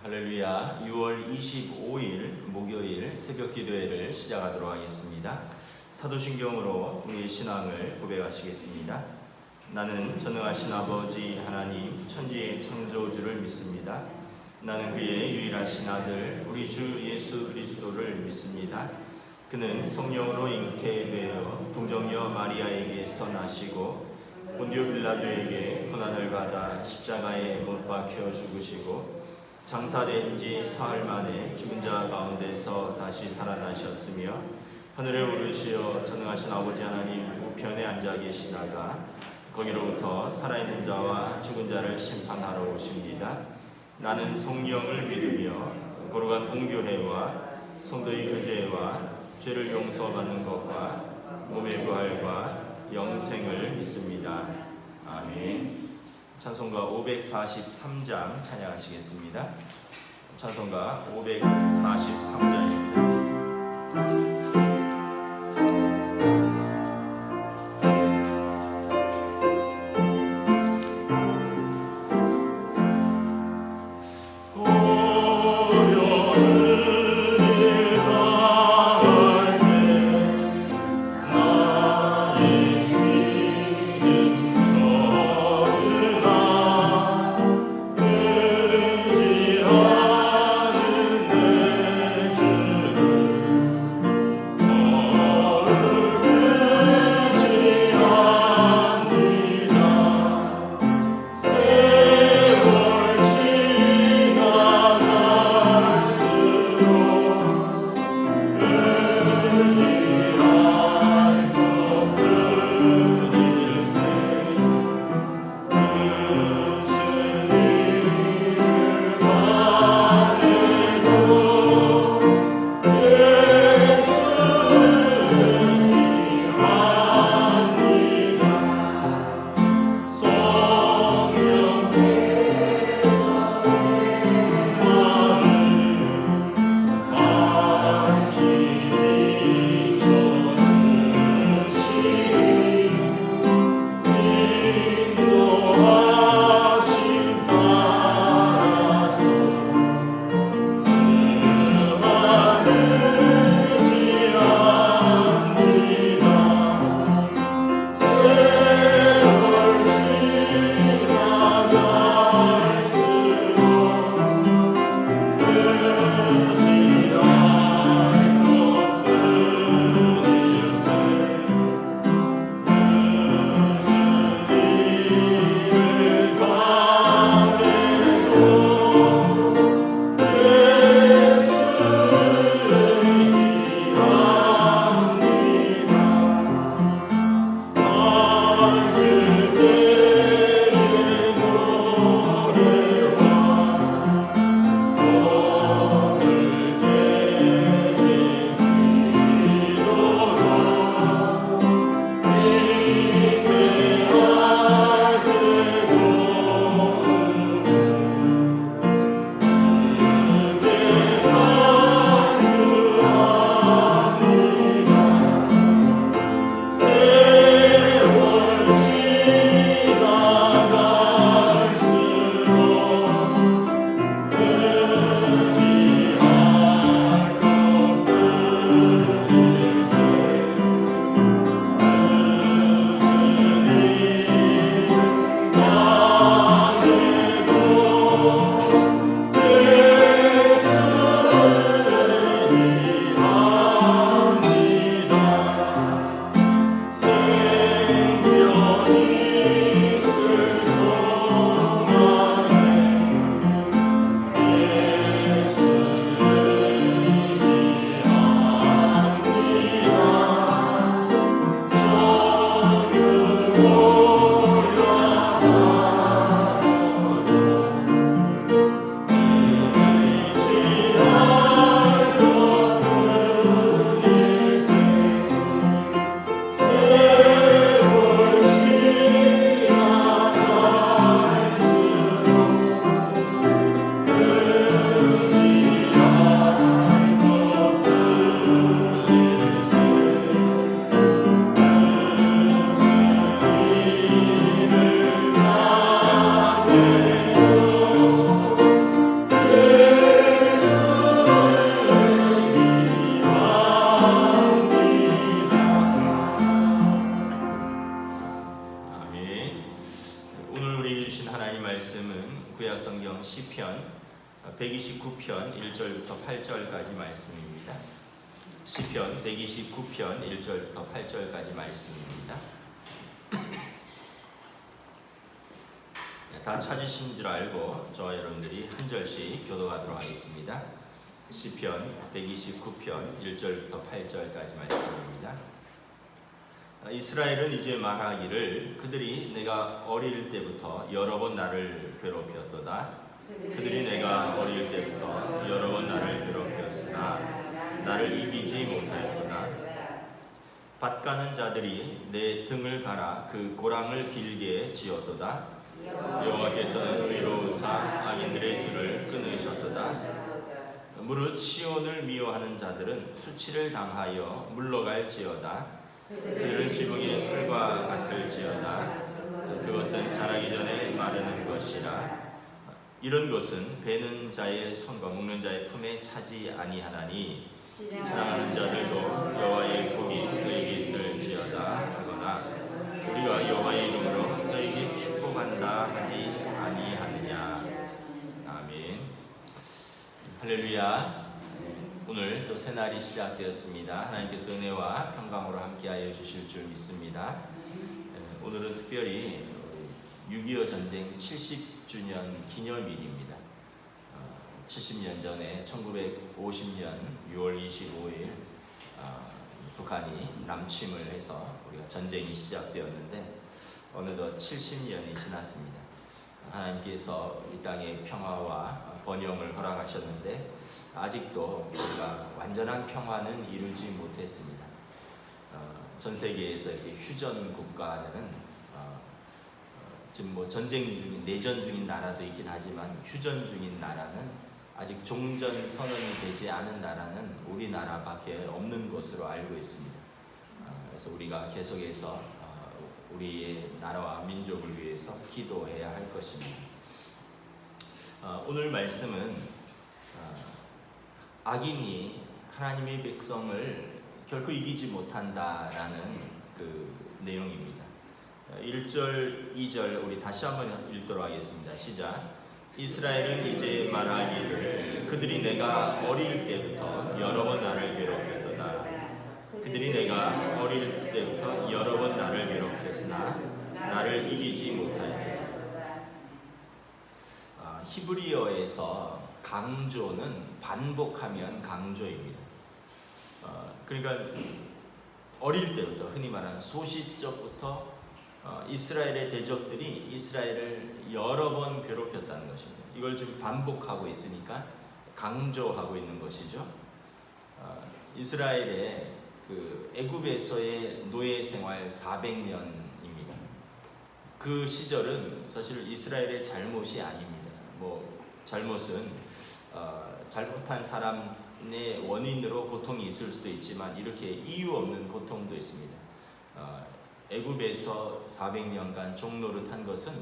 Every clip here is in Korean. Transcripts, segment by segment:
할렐루야. 6월 25일 목요일 새벽 기도회를 시작하도록 하겠습니다. 사도신경으로 우리의 신앙을 고백하시겠습니다. 나는 전능하신 아버지 하나님 천지의 창조주를 믿습니다. 나는 그의 유일하신 아들 우리 주 예수 그리스도를 믿습니다. 그는 성령으로 잉태되어 동정녀 마리아에게서 나시고 본디오 빌라도에게 고난을 받아 십자가에 못 박혀 죽으시고 장사된 지 사흘 만에 죽은 자 가운데서 다시 살아나셨으며 하늘에 오르시어 전능하신 아버지 하나님 우편에 앉아 계시다가 거기로부터 살아있는 자와 죽은 자를 심판하러 오십니다. 나는 성령을 믿으며 거룩한 공교회와 성도의 교제와 죄를 용서받는 것과 몸의 부활과 영생을 믿습니다. 아멘. 찬송가 543장 찬양하시겠습니다. 찬송가 543장입니다. 129편 1절부터 8절까지 말씀입니다. 시편 129편 1절부터 8절까지 말씀입니다. 다 찾으신 줄 알고 저와 여러분들이 한 절씩 교독하도록 하겠습니다. 시편 129편 1절부터 8절까지 말씀입니다. 이스라엘은 이제 말하기를 그들이 내가 어릴 때부터 여러 번 나를 괴롭혔도다. 그들이 내가 어릴 때부터 여러 번 나를 괴롭혔으나 나를 이기지 못하였도다. 밭 가는 자들이 내 등을 갈아 그 고랑을 길게 지었도다. 여호와께서는 의로우사 악인들의 줄을 끊으셨도다. 무릇 시온을 미워하는 자들은 수치를 당하여 물러갈지어다. 그들은 지붕의 풀과 같을지어다. 그것은 자라기 전에 마르는 것이라. 이런 것은 베는 자의 손과 묶는 자의 품에 차지 아니하나니 사랑하는 자들도 여호와의 복이 그에게 있을지어다 하거나 우리가 여호와의 이름으로 너에게 축복한다 하지 아니하느냐. 아멘. 할렐루야. 오늘 또 새날이 시작되었습니다. 하나님께서 은혜와 평강으로 함께하여 주실 줄 믿습니다. 오늘은 특별히 6.25 전쟁 70주년 기념일입니다. 70년 전에 1950년 6월 25일 북한이 남침을 해서 우리가 전쟁이 시작되었는데 어느덧 70년이 지났습니다. 하나님께서 이 땅의 평화와 번영을 허락하셨는데 아직도 우리가 완전한 평화는 이루지 못했습니다. 전 세계에서 이렇게 휴전 국가는 지금 뭐 전쟁 중인 내전 중인 나라도 있긴 하지만 휴전 중인 나라는 아직 종전 선언이 되지 않은 나라는 우리나라밖에 없는 것으로 알고 있습니다. 그래서 우리가 계속해서 우리의 나라와 민족을 위해서 기도해야 할 것입니다. 오늘 말씀은 악인이 하나님의 백성을 결코 이기지 못한다라는 그 내용입니다. 1절, 2절 우리 다시 한번 읽도록 하겠습니다. 시작. 이스라엘은 이제 말하기를 그들이 내가 어릴 때부터 여러 번 나를 괴롭혔도다. 그들이 내가 어릴 때부터 여러 번 나를 괴롭혔으나 나를 이기지 못하였다. 히브리어에서 강조는 반복하면 강조입니다. 그러니까 어릴 때부터 흔히 말하는 소시적부터 이스라엘의 대적들이 이스라엘을 여러 번 괴롭혔다는 것입니다. 이걸 지금 반복하고 있으니까 강조하고 있는 것이죠. 이스라엘의 그 애굽에서의 노예 생활 400년입니다. 그 시절은 사실 이스라엘의 잘못이 아닙니다. 뭐 잘못은 잘못한 사람의 원인으로 고통이 있을 수도 있지만 이렇게 이유 없는 고통도 있습니다. 애굽에서 400년간 종노릇한 것은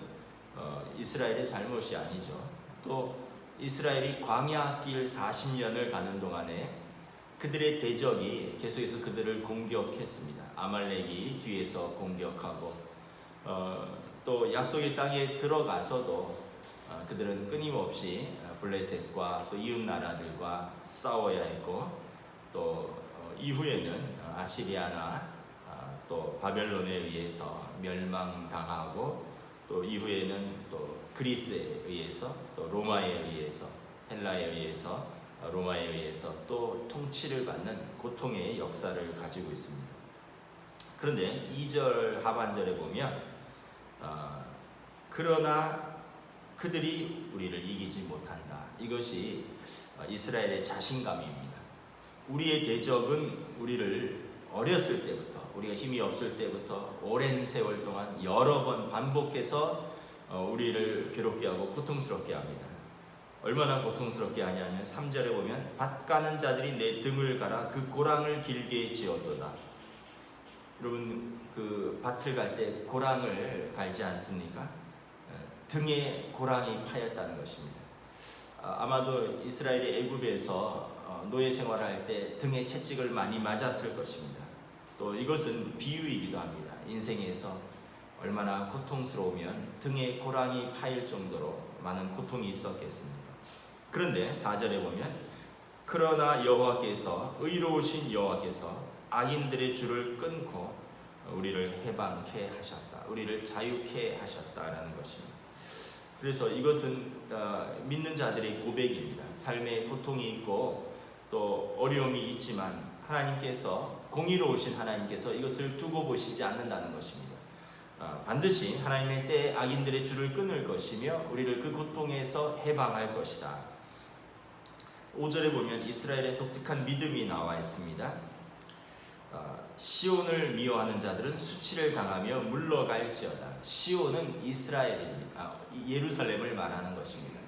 이스라엘의 잘못이 아니죠. 또 이스라엘이 광야길 40년을 가는 동안에 그들의 대적이 계속해서 그들을 공격했습니다. 아말렉이 뒤에서 공격하고 또 약속의 땅에 들어가서도 그들은 끊임없이 블레셋과 또 이웃 나라들과 싸워야 했고 또 이후에는 아시리아나 또 바벨론에 의해서 멸망당하고 또 이후에는 또 그리스에 의해서 또 로마에 의해서 헬라에 의해서 로마에 의해서 또 통치를 받는 고통의 역사를 가지고 있습니다. 그런데 2절 하반절에 보면 그러나 그들이 우리를 이기지 못한다. 이것이 이스라엘의 자신감입니다. 우리의 대적은 우리를 어렸을 때부터 우리가 힘이 없을 때부터 오랜 세월 동안 여러 번 반복해서 우리를 괴롭게 하고 고통스럽게 합니다. 얼마나 고통스럽게 하냐면 3절에 보면 밭 가는 자들이 내 등을 갈아 그 고랑을 길게 지었도다. 여러분 그 밭을 갈 때 고랑을 갈지 않습니까? 등에 고랑이 파였다는 것입니다. 아마도 이스라엘이 애굽에서 노예 생활할 때 등에 채찍을 많이 맞았을 것입니다. 또 이것은 비유이기도 합니다. 인생에서 얼마나 고통스러우면 등에 고랑이 파일 정도로 많은 고통이 있었겠습니까? 그런데 4절에 보면 그러나 여호와께서 의로우신 여호와께서 악인들의 줄을 끊고 우리를 해방케 하셨다. 우리를 자유케 하셨다라는 것입니다. 그래서 이것은 믿는 자들의 고백입니다. 삶에 고통이 있고 또 어려움이 있지만 하나님께서 공의로우신 하나님께서 이것을 두고 보시지 않는다는 것입니다. 반드시 하나님의 때에 악인들의 줄을 끊을 것이며 우리를 그 고통에서 해방할 것이다. 5절에 보면 이스라엘의 독특한 믿음이 나와 있습니다. 시온을 미워하는 자들은 수치를 당하며 물러갈지어다. 시온은 이스라엘입니다. 예루살렘을 말하는 것입니다.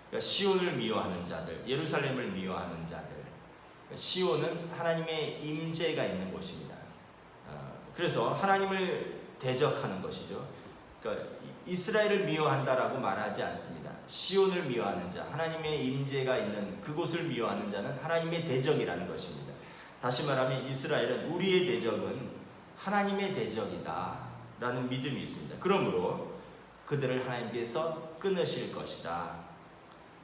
그러니까 시온을 미워하는 자들, 예루살렘을 미워하는 자들. 시온은 하나님의 임재가 있는 곳입니다. 그래서 하나님을 대적하는 것이죠. 그러니까 이스라엘을 미워한다라고 말하지 않습니다. 시온을 미워하는 자, 하나님의 임재가 있는 그곳을 미워하는 자는 하나님의 대적이라는 것입니다. 다시 말하면 이스라엘은 우리의 대적은 하나님의 대적이다 라는 믿음이 있습니다. 그러므로 그들을 하나님께서 끊으실 것이다.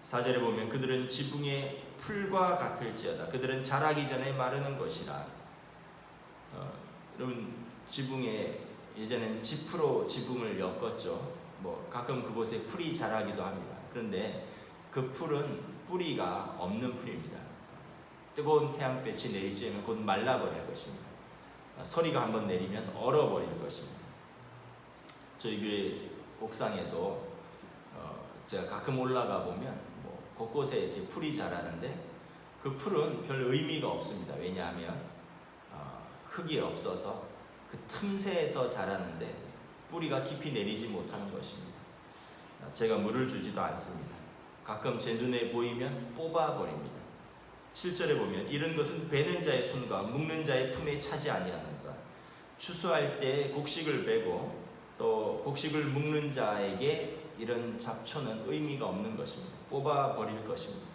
4절에 보면 그들은 지붕의 풀과 같을지어다. 그들은 자라기 전에 마르는 것이라. 여러분 지붕에 예전엔 지프로 지붕을 엮었죠. 가끔 그곳에 풀이 자라기도 합니다. 그런데 그 풀은 뿌리가 없는 풀입니다. 뜨거운 태양볕이 내리쬐면 곧 말라버릴 것입니다. 서리가 한번 내리면 얼어버릴 것입니다. 저희 교회 옥상에도 제가 가끔 올라가 보면 곳곳에 이렇게 풀이 자라는데 그 풀은 별 의미가 없습니다. 왜냐하면 흙이 없어서 그 틈새에서 자라는데 뿌리가 깊이 내리지 못하는 것입니다. 제가 물을 주지도 않습니다. 가끔 제 눈에 보이면 뽑아버립니다. 7절에 보면 이런 것은 베는 자의 손과 묶는 자의 품에 차지 아니하는가. 추수할 때 곡식을 베고 또 곡식을 묶는 자에게 이런 잡초는 의미가 없는 것입니다. 뽑아버릴 것입니다.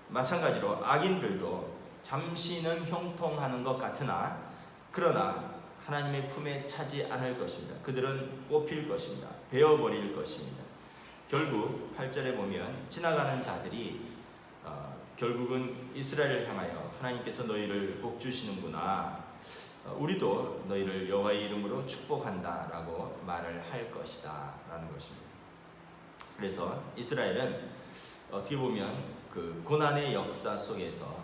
마찬가지로 악인들도 잠시는 형통하는 것 같으나 그러나 하나님의 품에 차지 않을 것입니다. 그들은 뽑힐 것입니다. 베어버릴 것입니다. 결국 8절에 보면 지나가는 자들이 결국은 이스라엘을 향하여 하나님께서 너희를 복 주시는구나. 우리도 너희를 여호와의 이름으로 축복한다 라고 말을 할 것이다 라는 것입니다. 그래서 이스라엘은 어떻게 보면 그 고난의 역사 속에서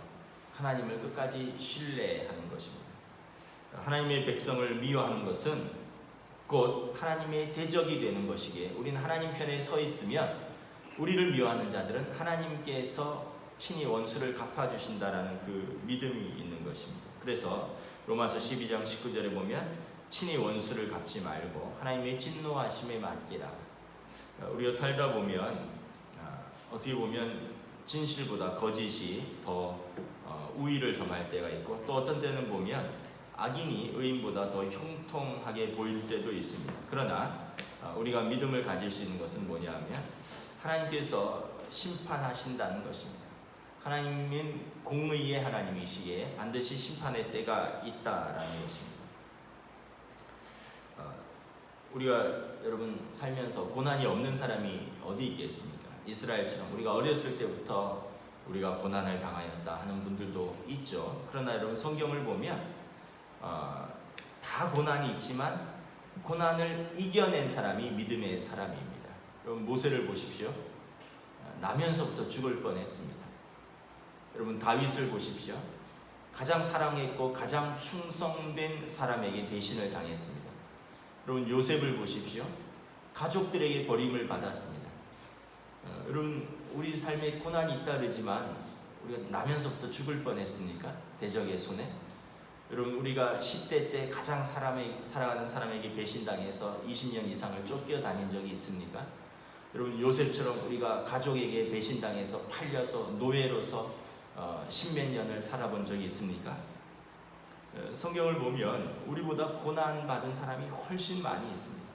하나님을 끝까지 신뢰하는 것입니다. 하나님의 백성을 미워하는 것은 곧 하나님의 대적이 되는 것이기에 우리는 하나님 편에 서 있으면 우리를 미워하는 자들은 하나님께서 친히 원수를 갚아주신다라는 그 믿음이 있는 것입니다. 그래서 로마서 12장 19절에 보면 친히 원수를 갚지 말고 하나님의 진노하심에 맡기라. 우리가 살다 보면 어떻게 보면 진실보다 거짓이 더 우위를 점할 때가 있고 또 어떤 때는 보면 악인이 의인보다 더 형통하게 보일 때도 있습니다. 그러나 우리가 믿음을 가질 수 있는 것은 뭐냐면 하나님께서 심판하신다는 것입니다. 하나님은 공의의 하나님이시기에 반드시 심판의 때가 있다라는 것입니다. 우리가 여러분 살면서 고난이 없는 사람이 어디 있겠습니까? 이스라엘처럼 우리가 어렸을 때부터 우리가 고난을 당하였다 하는 분들도 있죠. 그러나 여러분 성경을 보면 다 고난이 있지만 고난을 이겨낸 사람이 믿음의 사람입니다. 여러분 모세를 보십시오. 나면서부터 죽을 뻔했습니다. 여러분 다윗을 보십시오. 가장 사랑했고 가장 충성된 사람에게 배신을 당했습니다. 여러분 요셉을 보십시오. 가족들에게 버림을 받았습니다. 여러분 우리 삶에 고난이 있다 그러지만 우리가 나면서부터 죽을 뻔했습니까? 대적의 손에. 여러분 우리가 10대 때 가장 사랑하는 사람에게 배신당해서 20년 이상을 쫓겨다닌 적이 있습니까? 여러분 요셉처럼 우리가 가족에게 배신당해서 팔려서 노예로서 10몇 년을 살아본 적이 있습니까? 성경을 보면 우리보다 고난받은 사람이 훨씬 많이 있습니다.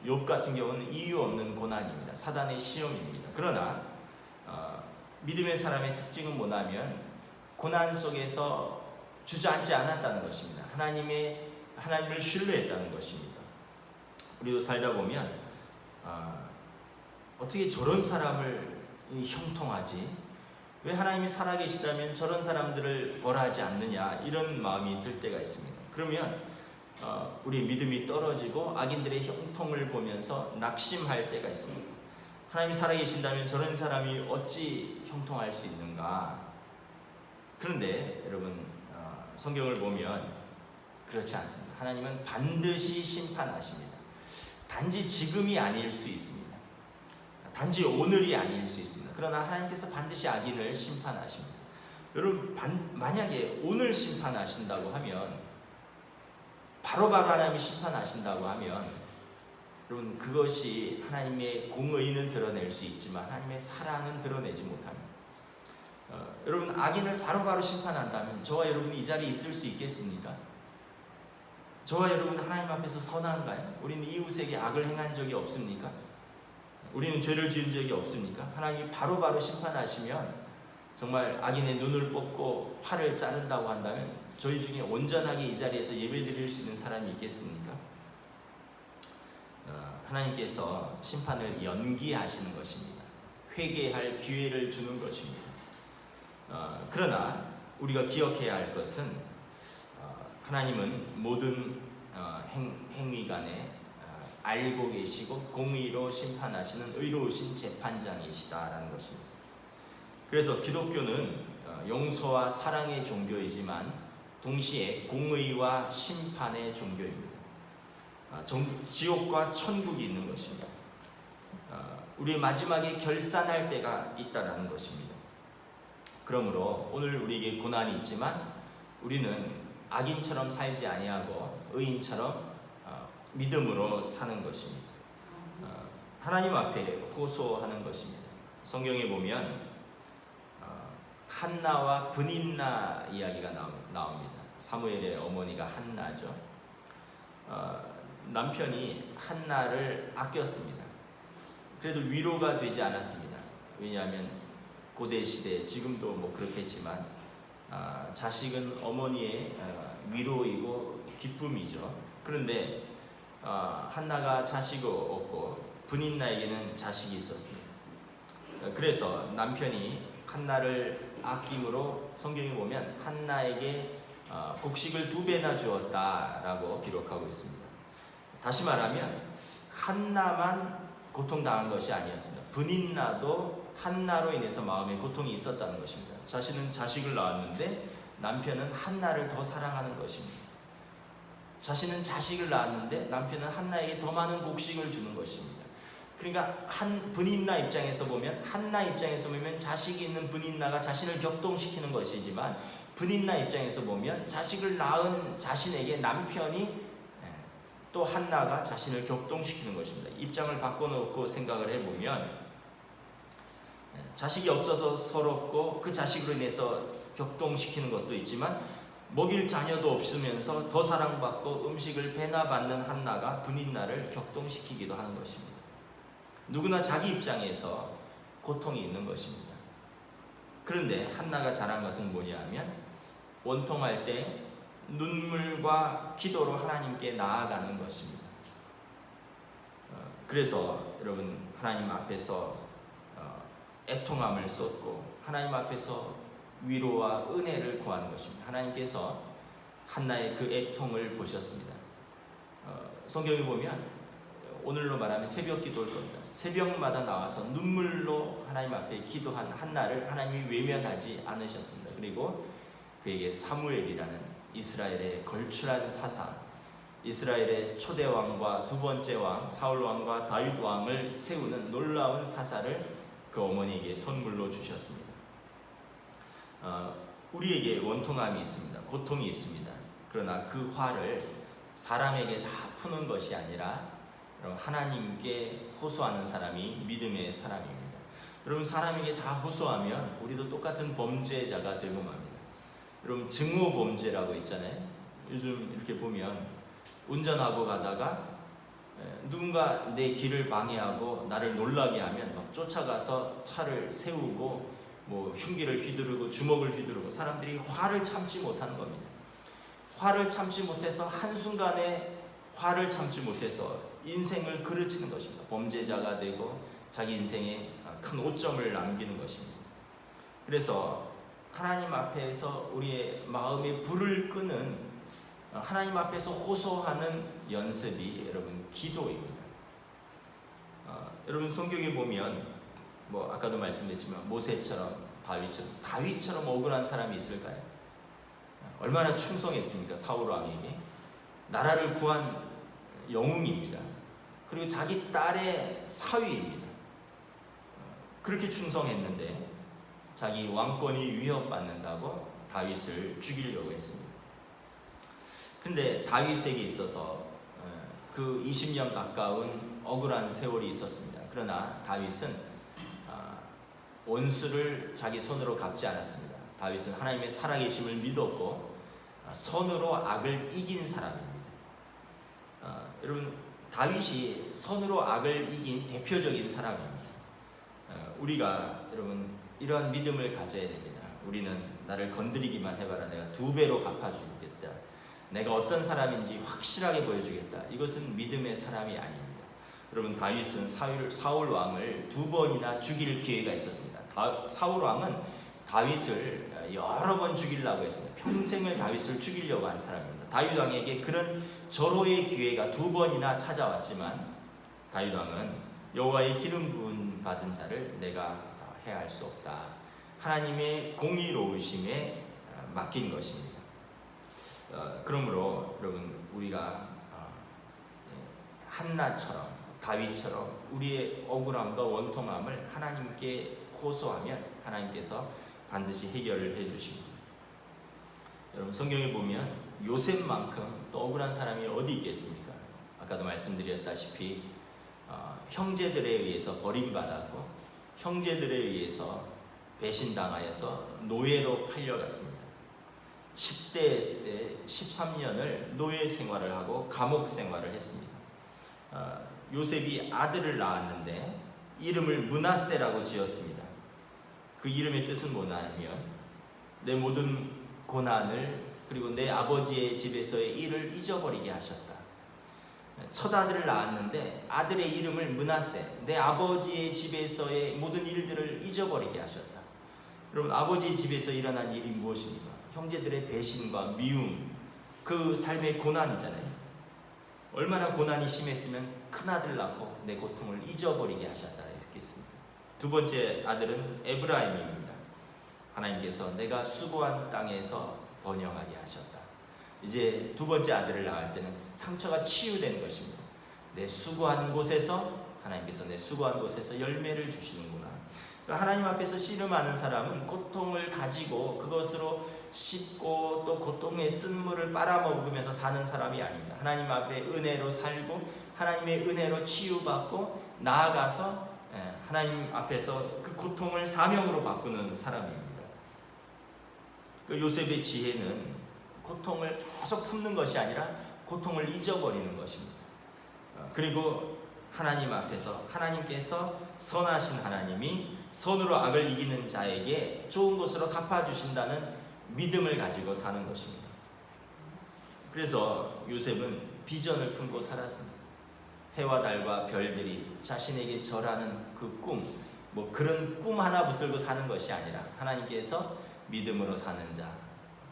욥 같은 경우는 이유 없는 고난입니다. 사단의 시험입니다. 그러나 믿음의 사람의 특징은 뭐냐면 고난 속에서 주저앉지 않았다는 것입니다. 하나님을 신뢰했다는 것입니다. 우리도 살다 보면 어떻게 저런 사람을 형통하지? 왜 하나님이 살아계시다면 저런 사람들을 벌하지 않느냐, 이런 마음이 들 때가 있습니다. 그러면 우리 믿음이 떨어지고 악인들의 형통을 보면서 낙심할 때가 있습니다. 하나님이 살아계신다면 저런 사람이 어찌 형통할 수 있는가? 그런데 여러분, 성경을 보면 그렇지 않습니다. 하나님은 반드시 심판하십니다. 단지 지금이 아닐 수 있습니다. 단지 오늘이 아닐 수 있습니다. 그러나 하나님께서 반드시 악인을 심판하십니다. 여러분, 만약에 오늘 심판하신다고 하면, 바로바로 하나님이 심판하신다고 하면, 여러분, 그것이 하나님의 공의는 드러낼 수 있지만 하나님의 사랑은 드러내지 못합니다. 여러분, 악인을 바로바로 심판한다면 저와 여러분이 이 자리에 있을 수 있겠습니까? 저와 여러분 하나님 앞에서 선한가요? 우리는 이웃에게 악을 행한 적이 없습니까? 우리는 죄를 지은 적이 없습니까? 하나님이 바로바로 심판하시면 정말 악인의 눈을 뽑고 팔을 자른다고 한다면 저희 중에 온전하게 이 자리에서 예배드릴 수 있는 사람이 있겠습니까? 하나님께서 심판을 연기하시는 것입니다. 회개할 기회를 주는 것입니다. 그러나 우리가 기억해야 할 것은 하나님은 모든 행위 간에 알고 계시고 공의로 심판하시는 의로우신 재판장이시다라는 것입니다. 그래서 기독교는 용서와 사랑의 종교이지만 동시에 공의와 심판의 종교입니다. 지옥과 천국이 있는 것입니다. 우리 마지막에 결산할 때가 있다라는 것입니다. 그러므로 오늘 우리에게 고난이 있지만 우리는 악인처럼 살지 아니하고 의인처럼 믿음으로 사는 것입니다. 하나님 앞에 호소하는 것입니다. 성경에 보면 한나와 브닌나 이야기가 나옵니다. 사무엘의 어머니가 한나죠. 남편이 한나를 아꼈습니다. 그래도 위로가 되지 않았습니다. 왜냐하면 고대 시대, 지금도 뭐 그렇겠지만 자식은 어머니의 위로이고 기쁨이죠. 그런데 한나가 자식이 없고 브닌나에게는 자식이 있었습니다. 그래서 남편이 한나를 아낌으로 성경에 보면 한나에게 곡식을 2배나 주었다라고 기록하고 있습니다. 다시 말하면 한나만 고통당한 것이 아니었습니다. 브닌나도 한나로 인해서 마음에 고통이 있었다는 것입니다. 자신은 자식을 낳았는데 남편은 한나를 더 사랑하는 것입니다. 자신은 자식을 낳았는데 남편은 한나에게 더 많은 곡식을 주는 것입니다. 그러니까 브닌나 입장에서 보면, 한나 입장에서 보면 자식이 있는 브닌나가 자신을 격동시키는 것이지만 브닌나 입장에서 보면 자식을 낳은 자신에게 남편이 또 한나가 자신을 격동시키는 것입니다. 입장을 바꿔놓고 생각을 해보면 자식이 없어서 서럽고 그 자식으로 인해서 격동시키는 것도 있지만 먹일 자녀도 없으면서 더 사랑받고 음식을 배나 받는 한나가 브닌나를 격동시키기도 하는 것입니다. 누구나 자기 입장에서 고통이 있는 것입니다. 그런데 한나가 잘한 것은 뭐냐면 원통할 때 눈물과 기도로 하나님께 나아가는 것입니다. 그래서 여러분, 하나님 앞에서 애통함을 쏟고 하나님 앞에서 위로와 은혜를 구하는 것입니다. 하나님께서 한나의 그 애통을 보셨습니다. 성경에 보면 오늘로 말하면 새벽 기도일 겁니다. 새벽마다 나와서 눈물로 하나님 앞에 기도한 한나를 하나님이 외면하지 않으셨습니다. 그리고 그에게 사무엘이라는 이스라엘의 걸출한 사사, 이스라엘의 초대 왕과 두 번째 왕 사울 왕과 다윗 왕을 세우는 놀라운 사사를 그 어머니에게 선물로 주셨습니다. 우리에게 원통함이 있습니다. 고통이 있습니다. 그러나 그 화를 사람에게 다 푸는 것이 아니라 하나님께 호소하는 사람이 믿음의 사람입니다. 여러분, 사람에게 다 호소하면 우리도 똑같은 범죄자가 되고 맙니다. 여러분, 증오 범죄라고 있잖아요. 요즘 이렇게 보면 운전하고 가다가 누군가 내 길을 방해하고 나를 놀라게 하면 막 쫓아가서 차를 세우고 뭐 흉기를 휘두르고 주먹을 휘두르고 사람들이 화를 참지 못하는 겁니다. 화를 참지 못해서 한순간에 화를 참지 못해서 인생을 그르치는 것입니다. 범죄자가 되고 자기 인생에 큰 오점을 남기는 것입니다. 그래서 하나님 앞에서 우리의 마음의 불을 끄는, 하나님 앞에서 호소하는 연습이 여러분 기도입니다. 여러분 성경에 보면 뭐 아까도 말씀드렸지만 모세처럼 다윗처럼 억울한 사람이 있을까요? 얼마나 충성했습니까? 사울 왕에게 나라를 구한 영웅입니다. 그리고 자기 딸의 사위입니다. 그렇게 충성했는데 자기 왕권이 위협받는다고 다윗을 죽이려고 했습니다. 근데 다윗에게 있어서 그 20년 가까운 억울한 세월이 있었습니다. 그러나 다윗은 원수를 자기 손으로 갚지 않았습니다. 다윗은 하나님의 살아계심을 믿었고 선으로 악을 이긴 사람입니다. 여러분 다윗이 선으로 악을 이긴 대표적인 사람입니다. 우리가 여러분 이러한 믿음을 가져야 됩니다. 우리는 나를 건드리기만 해봐라, 내가 2배로 갚아주겠다, 내가 어떤 사람인지 확실하게 보여주겠다. 이것은 믿음의 사람이 아닙니다. 여러분 다윗은 사울 왕을 2번이나 죽일 기회가 있었습니다. 사울 왕은 다윗을 여러 번 죽이려고 했습니다. 평생을 다윗을 죽이려고 한 사람입니다. 다윗 왕에게 그런 절호의 기회가 2번이나 찾아왔지만 다윗 왕은 여호와의 기름 부은 받은 자를 내가 해할 수 없다, 하나님의 공의로우심에 맡긴 것입니다. 그러므로 여러분 우리가 한나처럼 다윗처럼 우리의 억울함과 원통함을 하나님께 호소하면 하나님께서 반드시 해결을 해주십니다. 여러분 성경에 보면 요셉만큼 또 억울한 사람이 어디 있겠습니까? 아까도 말씀드렸다시피 형제들에 의해서 버림받았고 형제들에 의해서 배신당하여서 노예로 팔려갔습니다. 10대에 13년을 노예 생활을 하고 감옥 생활을 했습니다. 요셉이 아들을 낳았는데 이름을 므낫세라고 지었습니다. 그 이름의 뜻은 뭐냐면 내 모든 고난을 그리고 내 아버지의 집에서의 일을 잊어버리게 하셨다. 첫 아들을 낳았는데 아들의 이름을 므낫세, 내 아버지의 집에서의 모든 일들을 잊어버리게 하셨다. 여러분 아버지의 집에서 일어난 일이 무엇입니까? 형제들의 배신과 미움, 그 삶의 고난이잖아요. 얼마나 고난이 심했으면 큰아들 낳고 내 고통을 잊어버리게 하셨다 했겠습니다. 2번째 아들은 에브라임입니다. 하나님께서 내가 수고한 땅에서 번영하게 하셨다. 이제 2번째 아들을 낳을 때는 상처가 치유된 것입니다. 내 수고한 곳에서 하나님께서 내 수고한 곳에서 열매를 주시는구나. 그러니까 하나님 앞에서 씨름하는 사람은 고통을 가지고 그것으로 씹고 또 고통의 쓴물을 빨아먹으면서 사는 사람이 아닙니다. 하나님 앞에 은혜로 살고 하나님의 은혜로 치유받고 나아가서 하나님 앞에서 그 고통을 사명으로 바꾸는 사람입니다. 그 요셉의 지혜는 고통을 계속 품는 것이 아니라 고통을 잊어버리는 것입니다. 그리고 하나님 앞에서 하나님께서 선하신 하나님이 선으로 악을 이기는 자에게 좋은 것으로 갚아주신다는 믿음을 가지고 사는 것입니다. 그래서 요셉은 비전을 품고 살았습니다. 해와 달과 별들이 자신에게 절하는 그 꿈, 뭐 그런 꿈 하나 붙들고 사는 것이 아니라 하나님께서 믿음으로 사는 자,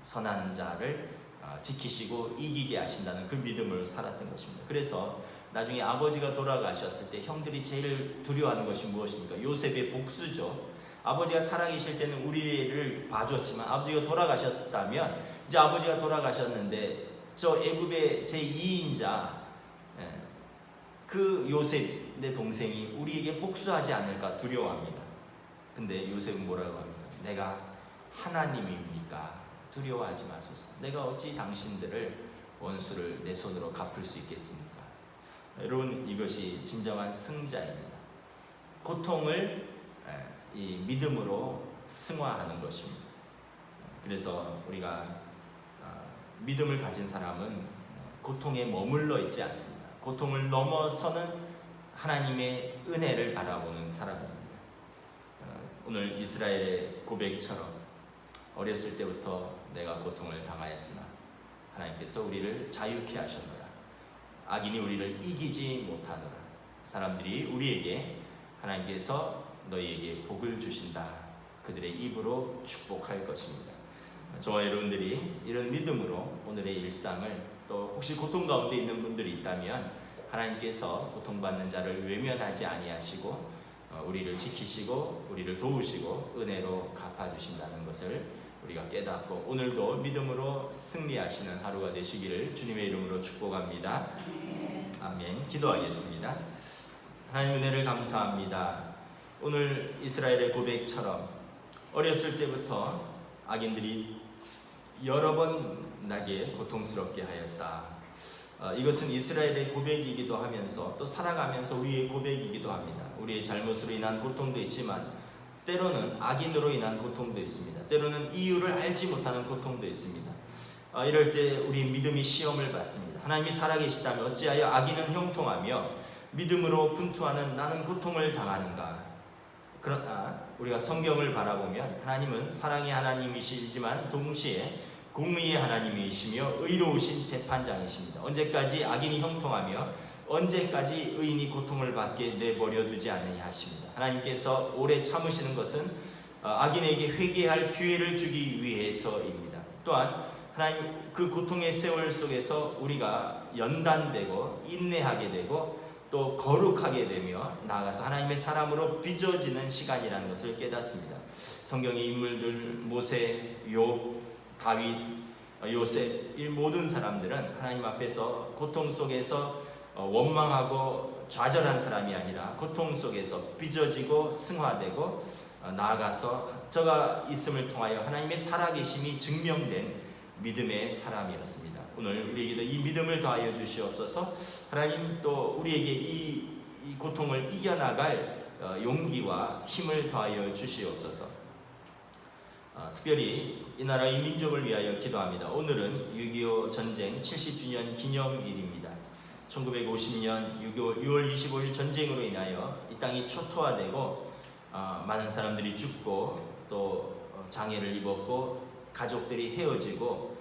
선한 자를 지키시고 이기게 하신다는 그 믿음을 살았던 것입니다. 그래서 나중에 아버지가 돌아가셨을 때 형들이 제일 두려워하는 것이 무엇입니까? 요셉의 복수죠. 아버지가 살아계실 때는 우리를 봐줬지만 아버지가 돌아가셨다면 이제 아버지가 돌아가셨는데 저 애굽의 제2인자 그 요셉 내 동생이 우리에게 복수하지 않을까 두려워합니다. 근데 요셉은 뭐라고 합니까? 내가 하나님입니까? 두려워하지 마소서. 내가 어찌 당신들을 원수를 내 손으로 갚을 수 있겠습니까? 여러분 이것이 진정한 승자입니다. 고통을 이 믿음으로 승화하는 것입니다. 그래서 우리가 믿음을 가진 사람은 고통에 머물러 있지 않습니다. 고통을 넘어서는 하나님의 은혜를 바라보는 사람입니다. 오늘 이스라엘의 고백처럼 어렸을 때부터 내가 고통을 당하였으나 하나님께서 우리를 자유케 하셨노라. 악인이 우리를 이기지 못하노라. 사람들이 우리에게 하나님께서 너희에게 복을 주신다 그들의 입으로 축복할 것입니다. 저와 여러분들이 이런 믿음으로 오늘의 일상을, 또 혹시 고통 가운데 있는 분들이 있다면 하나님께서 고통받는 자를 외면하지 아니하시고 우리를 지키시고 우리를 도우시고 은혜로 갚아주신다는 것을 우리가 깨닫고 오늘도 믿음으로 승리하시는 하루가 되시기를 주님의 이름으로 축복합니다. 아멘. 기도하겠습니다. 하나님 은혜를 감사합니다. 오늘 이스라엘의 고백처럼 어렸을 때부터 악인들이 여러 번 나게 고통스럽게 하였다. 이것은 이스라엘의 고백이기도 하면서 또 살아가면서 우리의 고백이기도 합니다. 우리의 잘못으로 인한 고통도 있지만 때로는 악인으로 인한 고통도 있습니다. 때로는 이유를 알지 못하는 고통도 있습니다. 이럴 때 우리 믿음이 시험을 받습니다. 하나님이 살아계시다면 어찌하여 악인은 형통하며 믿음으로 분투하는 나는 고통을 당하는가? 그러나 우리가 성경을 바라보면 하나님은 사랑의 하나님이시지만 동시에 공의의 하나님이시며 의로우신 재판장이십니다. 언제까지 악인이 형통하며 언제까지 의인이 고통을 받게 내버려 두지 않느냐 하십니다. 하나님께서 오래 참으시는 것은 악인에게 회개할 기회를 주기 위해서입니다. 또한 하나님 그 고통의 세월 속에서 우리가 연단되고 인내하게 되고 또 거룩하게 되며 나아가서 하나님의 사람으로 빚어지는 시간이라는 것을 깨닫습니다. 성경의 인물들 모세, 욥, 다윗, 요셉 이 모든 사람들은 하나님 앞에서 고통 속에서 원망하고 좌절한 사람이 아니라 고통 속에서 빚어지고 승화되고 나아가서 저가 있음을 통하여 하나님의 살아계심이 증명된 믿음의 사람이었습니다. 오늘 우리에게도 이 믿음을 더하여 주시옵소서. 하나님 또 우리에게 이 고통을 이겨나갈 용기와 힘을 더하여 주시옵소서. 특별히 이 나라 이 민족을 위하여 기도합니다. 오늘은 6.25 전쟁 70주년 기념일입니다. 1950년 6월 25일 전쟁으로 인하여 이 땅이 초토화되고 많은 사람들이 죽고 또 장애를 입었고 가족들이 헤어지고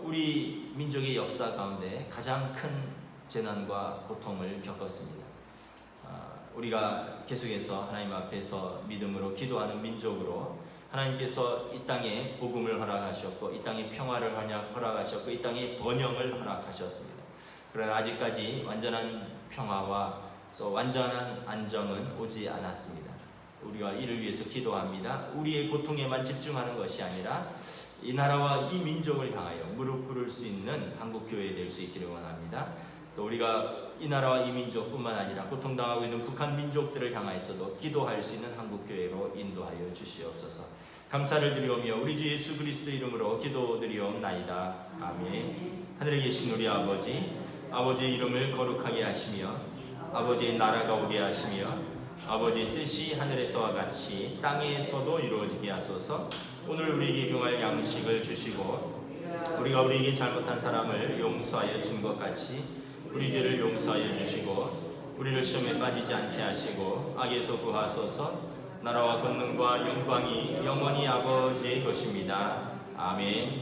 우리 민족의 역사 가운데 가장 큰 재난과 고통을 겪었습니다. 우리가 계속해서 하나님 앞에서 믿음으로 기도하는 민족으로 하나님께서 이 땅에 복음을 허락하셨고 이 땅에 평화를 허락하셨고 이 땅에 번영을 허락하셨습니다. 그러나 아직까지 완전한 평화와 또 완전한 안정은 오지 않았습니다. 우리가 이를 위해서 기도합니다. 우리의 고통에만 집중하는 것이 아니라 이 나라와 이 민족을 향하여 무릎 꿇을 수 있는 한국교회 될 수 있기를 원합니다. 또 우리가 이 나라와 이 민족뿐만 아니라 고통당하고 있는 북한 민족들을 향하여서도 기도할 수 있는 한국교회로 인도하여 주시옵소서. 감사를 드리오며 우리 주 예수 그리스도 이름으로 기도드리옵나이다. 아멘. 하늘에 계신 우리 아버지, 아버지의 이름을 거룩하게 하시며 아버지의 나라가 오게 하시며 아버지의 뜻이 하늘에서와 같이 땅에서도 이루어지게 하소서. 오늘 우리에게 경할 양식을 주시고 우리가 우리에게 잘못한 사람을 용서하여 준 것 같이 우리 죄를 용서하여 주시고 우리를 시험에 빠지지 않게 하시고 악에서 구하소서. 나라와 권능과 영광이 영원히 아버지의 것입니다. 아멘.